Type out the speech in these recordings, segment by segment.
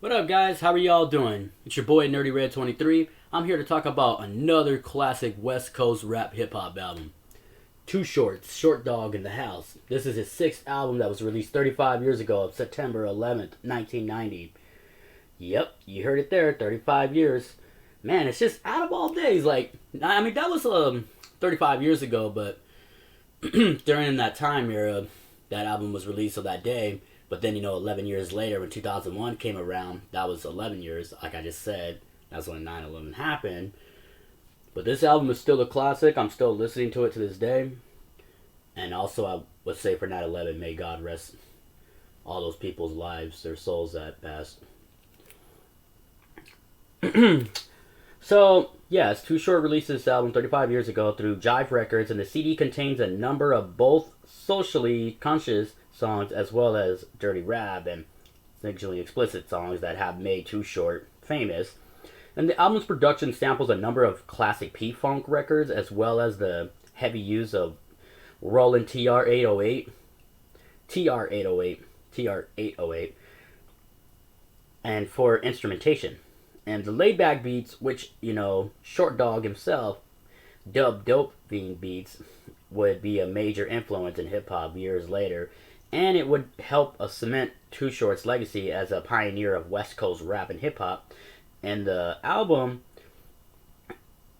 What up, guys? How are y'all doing? It's your boy Nerdy Red 23. I'm here to talk about another classic West Coast rap hip hop album. Too Short's Short Dog in the House. This is his sixth album that was released 35 years ago, of September 11th, 1990. Yep, you heard it there, 35 years. Man, it's just out of all days. That was 35 years ago, but during that time era, that album was released on that day. But then, 11 years later, when 2001 came around, that was 11 years, like I just said. That's when 9/11 happened. But this album is still a classic. I'm still listening to it to this day. And also, I would say for 9/11, may God rest all those people's lives, their souls that passed. So, yes, Too Short released this album 35 years ago through Jive Records, and the CD contains a number of both socially conscious songs as well as dirty rap and sexually explicit songs that have made Too Short famous. And the album's production samples a number of classic P-Funk records as well as the heavy use of Roland TR-808, TR-808, and for instrumentation. And the laid-back beats, which, Short Dog himself dubbed dope fiend beats, would be a major influence in hip-hop years later, and it would help cement Too Short's legacy as a pioneer of West Coast rap and hip-hop. And the album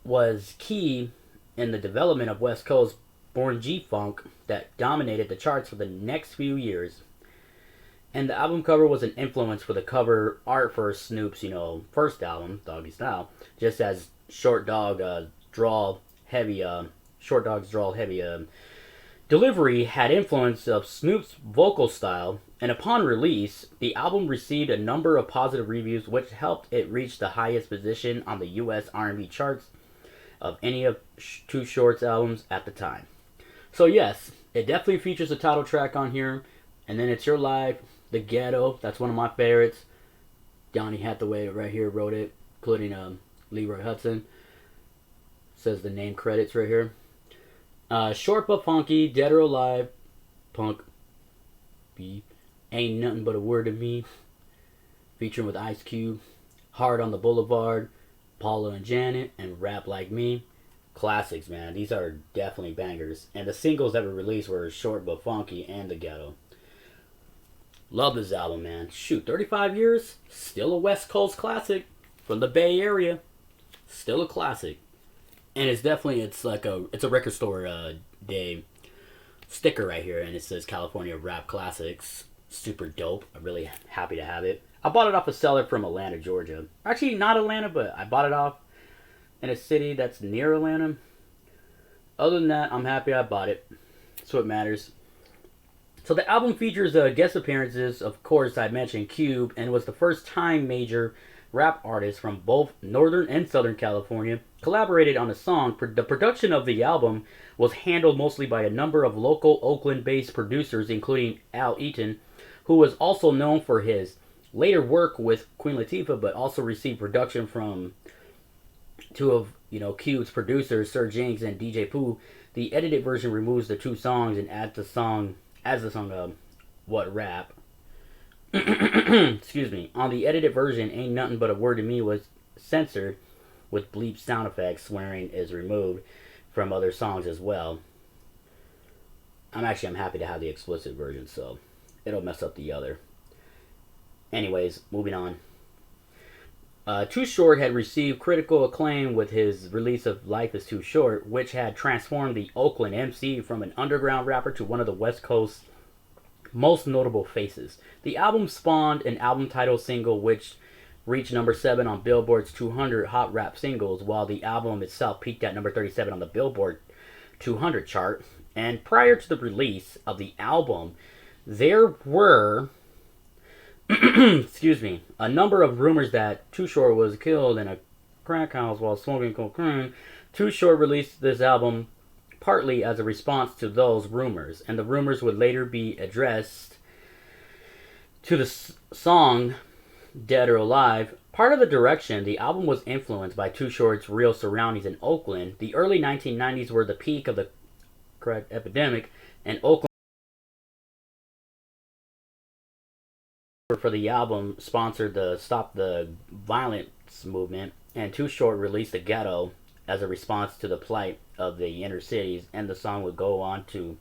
was key in the development of West Coast born G-Funk that dominated the charts for the next few years. And the album cover was an influence for the cover art for Snoop's, first album, Doggystyle, just as Short Dog's drawl-heavy delivery had influence of Snoop's vocal style. And upon release, the album received a number of positive reviews, which helped it reach the highest position on the U.S. R&B charts of any of Too Short's albums at the time. So yes, it definitely features a title track on here, and then It's Your Life, The Ghetto, that's one of my favorites. Donny Hathaway right here wrote it, including Leroy Hudson. Says the name credits right here. Short but funky, Dead or Alive, Punk, Beef, Ain't Nothing But a Word to Me, featuring with Ice Cube, Hard on the Boulevard, Paula and Janet, and Rap Like Me. Classics, man. These are definitely bangers. And the singles that were released were Short but Funky and The Ghetto. Love this album, man. Shoot, 35 years, still a West Coast classic from the Bay Area. Still a classic. And it's a record store day sticker right here, and it says California Rap Classics. Super dope. I'm really happy to have it. I bought it off a seller from Atlanta, Georgia. Actually, not Atlanta, but I bought it off in a city that's near Atlanta. Other than that, I'm happy I bought it. That's what matters. So the album features guest appearances, of course, I mentioned Cube, and was the first time major rap artists from both Northern and Southern California collaborated on a song. The production of the album was handled mostly by a number of local Oakland-based producers, including Al Eaton, who was also known for his later work with Queen Latifah, but also received production from two of Cube's producers, Sir Jinx and DJ Pooh. The edited version removes the two songs and adds the song What Rap. Excuse me. On the edited version, Ain't Nothing But a Word to Me was censored with bleep sound effects. Swearing is removed from other songs as well. I'm happy to have the explicit version, so it'll mess up the other. Anyways, moving on. Too Short had received critical acclaim with his release of Life is Too Short, which had transformed the Oakland MC from an underground rapper to one of the West Coast's most notable faces. The album spawned an album title single which reached number 7 on Billboard's 200 Hot Rap Singles, while the album itself peaked at number 37 on the Billboard 200 chart. And prior to the release of the album, there were a number of rumors that Too Short was killed in a crack house while smoking cocaine. Too Short released this album partly as a response to those rumors, and the rumors would later be addressed to the song Dead or Alive. Part of the direction, the album was influenced by Too Short's real surroundings in Oakland. The early 1990s were the peak of the crack epidemic, and Oakland for the album sponsored the Stop the Violence movement, and Too Short released the Ghetto as a response to the plight of the inner cities, and the song would go on to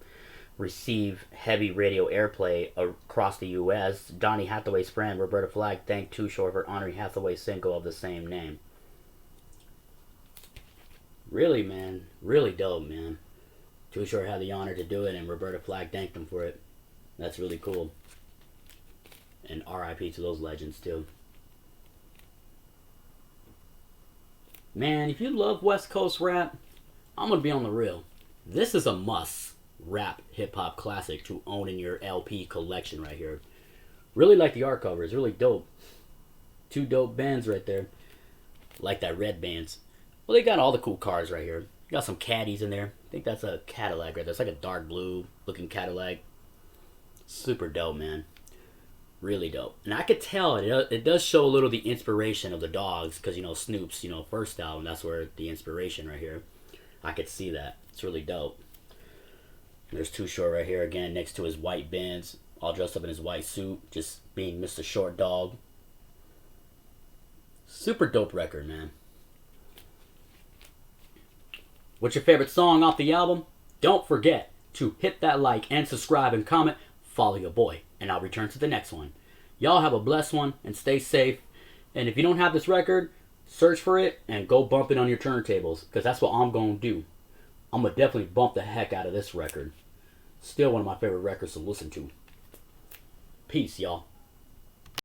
receive heavy radio airplay across the U.S. Donny Hathaway's friend Roberta Flack thanked Too Short for honoring Hathaway's single of the same name. Really, man, really dope, man. Too Short had the honor to do it, and Roberta Flack thanked him for it. That's really cool. And R.I.P. to those legends, too. Man, if you love West Coast rap, I'm going to be on the real. This is a must rap hip-hop classic to own in your LP collection right here. Really like the art cover. It's really dope. Two dope bands right there. Like that red bands. Well, they got all the cool cars right here. Got some caddies in there. I think that's a Cadillac right there. It's like a dark blue looking Cadillac. Super dope, man. Really dope. And I could tell it does show a little the inspiration of the Dogs, because, you know, Snoop's, you know, first album, that's where the inspiration right here. I could see that. It's really dope. There's Too Short right here again next to his white Benz, all dressed up in his white suit, just being Mr. Short Dog. Super dope record, man. What's your favorite song off the album? Don't forget to hit that like and subscribe and comment. Follow your boy, and I'll return to the next one. Y'all have a blessed one and stay safe. And if you don't have this record, search for it and go bump it on your turntables, because that's what I'm going to do. I'm going to definitely bump the heck out of this record. Still one of my favorite records to listen to. Peace, y'all.